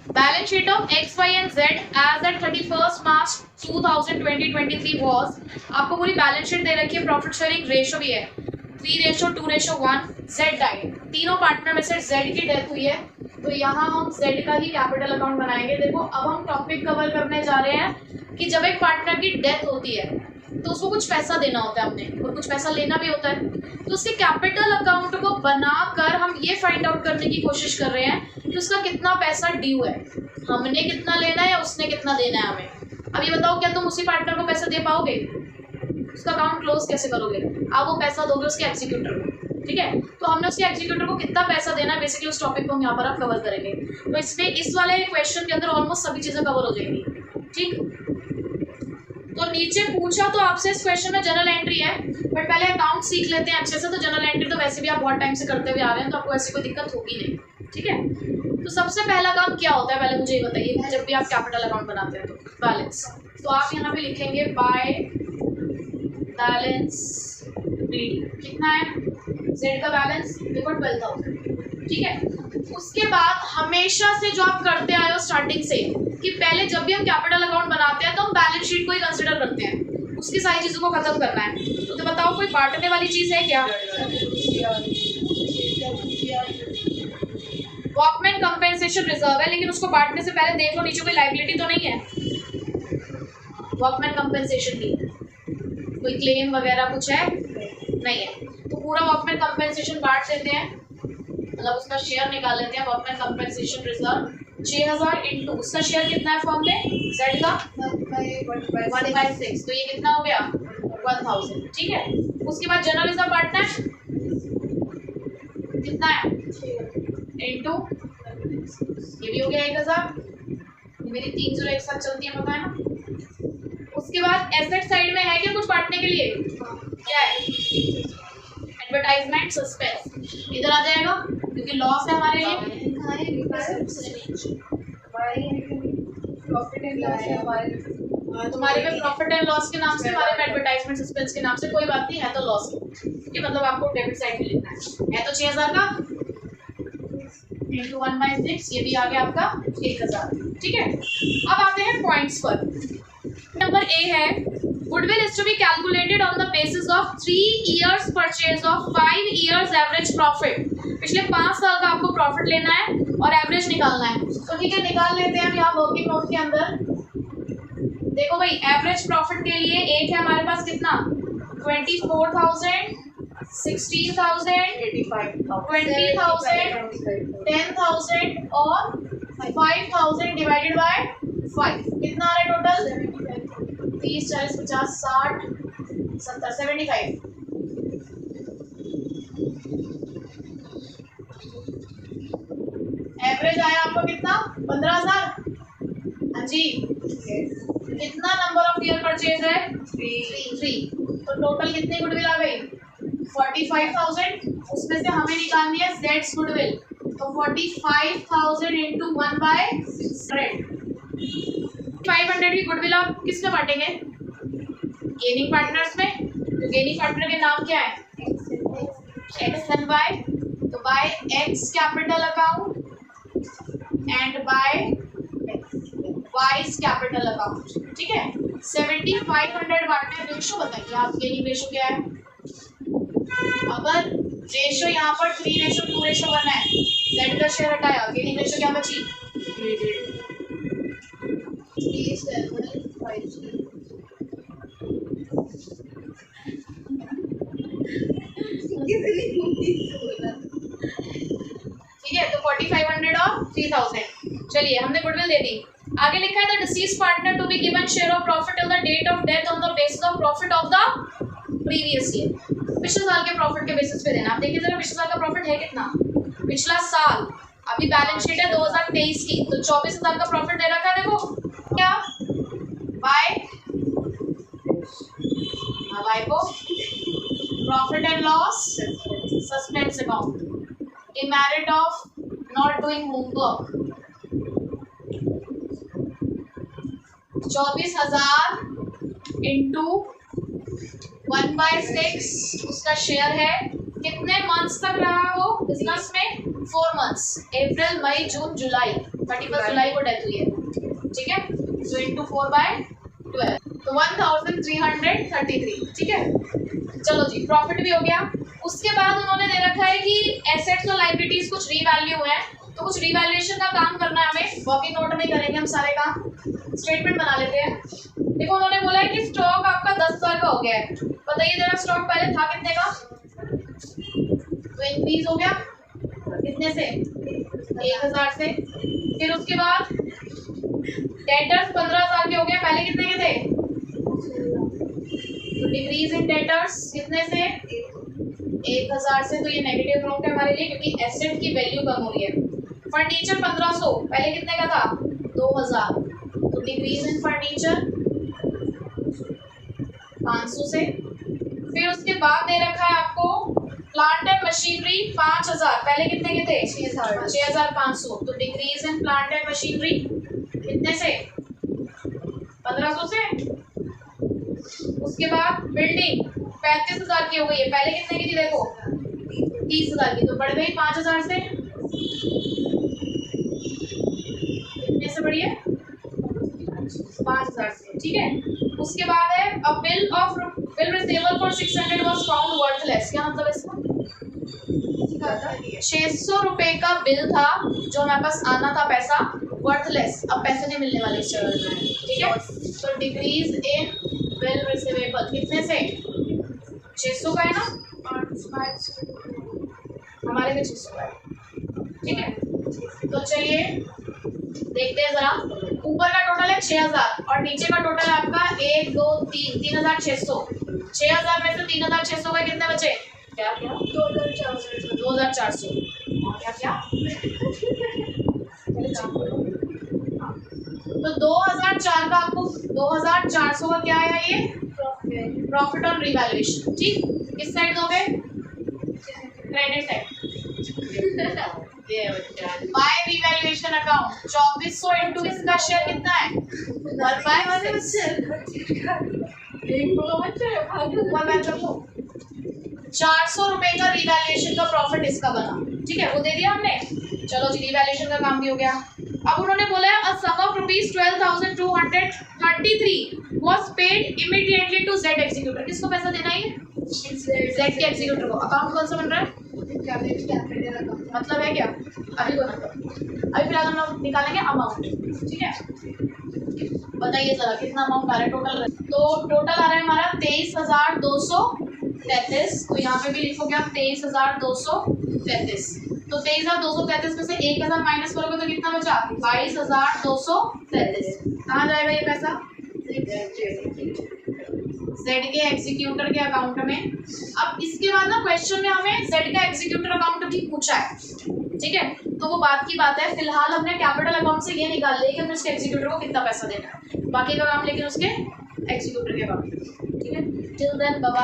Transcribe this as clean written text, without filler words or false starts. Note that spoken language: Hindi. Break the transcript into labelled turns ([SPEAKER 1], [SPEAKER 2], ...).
[SPEAKER 1] Balance sheet of X Y and Z as at 31 March 2023 was. आपको पूरी बैलेंस शीट दे रखी है, प्रॉफिट शेयरिंग रेशो भी है 3:2:1। जेड डाइड, तीनों पार्टनर में से जेड की डेथ हुई है, तो यहाँ हम जेड का ही कैपिटल अकाउंट बनाएंगे। देखो अब हम टॉपिक कवर करने जा रहे हैं कि जब एक पार्टनर की डेथ होती है तो उसको कुछ पैसा देना होता है हमने, और कुछ पैसा लेना भी होता है, तो उसके कैपिटल अकाउंट को बनाकर हम ये फाइंड आउट करने की कोशिश कर रहे हैं कि उसका कितना पैसा ड्यू है, हमने कितना लेना है या उसने कितना देना है हमें। अब ये बताओ, क्या तुम उसी पार्टनर को पैसा दे पाओगे? उसका अकाउंट क्लोज कैसे करोगे? आप वो पैसा दोगे उसके एग्जीक्यूटर को, ठीक है? तो हमने उसके एग्जीक्यूटर को कितना पैसा देना है, बेसिकली उस टॉपिक को हम यहाँ पर आप कवर करेंगे। तो इसमें इस वाले क्वेश्चन के अंदर ऑलमोस्ट सभी चीजें कवर हो जाएंगी, ठीक। तो नीचे पूछा तो आपसे इस क्वेश्चन में जनरल एंट्री है, बट पहले अकाउंट सीख लेते हैं अच्छे से। तो जनरल एंट्री तो वैसे भी आप बहुत टाइम से करते हुए आ रहे हैं, तो आपको ऐसी कोई दिक्कत होगी नहीं, ठीक है। तो सबसे पहला काम क्या होता है, पहले मुझे ये बताइए, जब भी आप कैपिटल अकाउंट बनाते हैं तो बैलेंस, तो आप यहाँ पे लिखेंगे बाय बैलेंस रीड। कितना है जेड का बैलेंस? देखो 12,000, ठीक है। उसके बाद हमेशा से जो आप करते आए हो स्टार्टिंग से, कि पहले जब भी हम कैपिटल अकाउंट बनाते हैं तो हम बैलेंस शीट को ही कंसिडर करते हैं, उसकी सारी चीजों को खत्म करना है। तो बताओ कोई बांटने वाली चीज है क्या? वॉकमैन कंपेंसेशन रिजर्व है, लेकिन उसको बांटने से पहले देख लो नीचे कोई लायबिलिटी तो नहीं है वॉकमैन कंपेंसेशन की, कोई क्लेम वगैरह कुछ है? नहीं है। तो पूरा वॉकमैन कंपेंसेशन बांट देते हैं, मतलब उसका शेयर निकाल लेते हैं। वॉकमैन कंपेंसेशन रिजर्व 6000 इंटू उसका शेयर कितना है फॉर्म में जेड का 1/6, तो ये कितना हो गया 1000, ठीक है। उसके बाद जनरल रिजर्व बांटना है, कितना है इंटू ये भी हो गया 1000, मेरी 3 0 एक साथ चलती है, पता है ना। उसके बाद एसेट साइड में है क्या कुछ बांटने के लिए? क्या है? एडवर्टाइजमेंट सस्पेंस इधर आ जाएगा क्योंकि लॉस है हमारे लिए। तुम्हारे में प्रॉफिट एंड लॉस के नाम से, हमारे में एडवर्टाइजमेंट सस्पेंस के नाम से, कोई बात नहीं है तो लॉस ये मतलब आपको डेबिट साइड में लिखना है तो 6000 का इंटू 1/6, ये भी आ गया आपका 1000, ठीक है। अब आते हैं पॉइंट्स पर। नंबर ए है goodwill is to be calculated on the basis of 3 years purchase of 5 years average profit. पिछले 5 साल का आपको प्रॉफिट लेना है और एवरेज निकालना है, तो ठीक है निकाल लेते हैं हम यहाँ वर्किंग नोट के अंदर। देखो भाई एवरेज प्रॉफिट के लिए एक है हमारे पास कितना 24,000, 16,000, 20,000, 10,000 और 5,000 डिवाइडेड बाय 5, कितना आ रहा है टोटल 30, 40, 50, 60, 70, 75। एवरेज आया आपको कितना 15,000। हाँ जी, कितना नंबर ऑफ ईयर परचेज है 3, तो टोटल कितनी गुडविल आ गई 45,000। उसमें से हमें निकालनी है जेड्स गुडविल, तो 45,000 इंटू 1/100। 500 की गुडविल आप किसमें बांटेंगे? गेनिंग पार्टनर्स में। तो गेनिंग पार्टनर के नाम क्या है एक्स एंड वाई, तो by X capital account and by Y's capital account, ठीक है। 7500 बांटने रेशो बताइए आप, गेनिंग रेशो क्या है? अगर रेशो यहाँ पर 3:2:1 है, जेड का शेयर हटाया, गेनिंग रेशो क्या बची 3:5। ठीक है, तो 4500 और 3000। चलिए हमने गुडविल दे दी। आगे लिखा है the deceased partner to be given share of profit till the date of death on the basis of profit of the previous year. पिछले साल के प्रॉफिट के बेसिस पे देना। आप देखिए जरा पिछले साल का प्रॉफिट है कितना, पिछला साल अभी बैलेंस शीट है 2023 की, तो 24,000 का प्रॉफिट दे रखा है। देखो क्या बाय को profit and loss suspense account, demerit of not doing homework 24,000 into 1/6 उसका शेयर है कितने मंथ्स तक रहा वो बिजनेस में? 4 मंथ्स, अप्रैल मई जून जुलाई, 31 जुलाई को डेथ हुई है, ठीक है। सो इंटू 4/12 तो 1333, ठीक है। चलो जी, प्रॉफिट भी हो गया। उसके बाद उन्होंने दे रखा है कि एसेट्स और लाइबिलिटीज कुछ रीवैल्यू है, तो कुछ रिवैल्यूएशन का काम करना है हमें, वर्किंग नोट में करेंगे हम सारे काम। स्टेटमेंट बना लेते हैं। देखो उन्होंने बोला है कि स्टॉक आपका 10,000 का हो गया है, बताइए जरा स्टॉक पहले था कितने का? तो इंक्रीज हो गया कितने से? 1,000 से। फिर उसके बाद डेटर्स 15,000 के हो गए, पहले कितने के थे? तो डिक्रीज इन डेटर्स कितने से? 1,000 से। तो ये नेगेटिव नोट है हमारे लिए क्योंकि एसेट की वैल्यू कम हो रही है। फर्नीचर 1500, पहले कितने का था? 2,000, तो डिक्रीज इन फर्नीचर 500 से। फिर उसके बाद दे रखा है आपको प्लांट एंड मशीनरी 5,000, पहले कितने के थे? 6,500, तो decrease in plant and machinery कितने से? 1,500 से। उसके बाद बिल्डिंग 35,000 की हो गई है, पहले कितने की थी देखो? 30,000 की, तो बढ़ गई 5,000 से। कितने से बढ़ी है? 5,000 से, ठीक है। उसके बाद है अ bill receivable for 600 was found worthless. क्या मतलब इसका? 600 रुपए का बिल था जो हमारे पास आना था पैसा, वर्थलेस, अब पैसे नहीं मिलने वाले, ठीक है। तो डिक्रीज इन बिल रिसीवेबल कितने से? 600 का है ना, हमारे में 600 का है, ठीक है। तो चलिए देखते हैं जरा, ऊपर का टोटल है 6,000 और नीचे का टोटल है आपका 1 2 3 3,600। 6,000 में से 3,600 का कितने बचे? क्या क्या? 2,400। क्या क्या? तो 2,004 का आपको 2,400 का क्या आया? ये प्रॉफिट ऑन रिवैल्यूएशन, ठीक। किस साइड दोगे? Credit side. By revaluation account 2400 into इसका शेयर कितना है? 400 रुपए का रिवैल्यूएशन का प्रॉफिट इसका बना, ठीक है, वो दे दिया हमने। चलो जी, रिवैल्यूएशन का काम भी हो गया। अब उन्होंने बोला है a sum of ₹12,233 was paid immediately to the executor. किसको पैसा देना है? जेड के एग्जीक्यूटर को। अकाउंट कौन सा बन रहा है? मतलब है क्या? अभी को मतलब अभी फिलहाल हम लोग निकालेंगे अमाउंट, ठीक है। बताइए जरा कितना अमाउंट आ रहा है टोटल? तो टोटल आ रहा है हमारा 23,233। तो यहाँ पे भी लिखोगे आप 23,233। तो 23,233 में से 1,000 माइनस करोगे तो कितना बचा? 22,233। कहाँ जाएगा ये पैसा? जेड के एग्जीक्यूटर के अकाउंट में। अब इसके बाद ना क्वेश्चन में हमें जेड का एग्जीक्यूटर अकाउंट भी पूछा है, ठीक है। तो वो बात की बात है, फिलहाल हमने कैपिटल अकाउंट से ये निकाल लिया कि हमें उसके एग्जीक्यूटर को कितना पैसा देना है, बाकी का काम लेकिन उसके एग्जीक्यूटर के अकाउंट, ठीक है। Till then bye.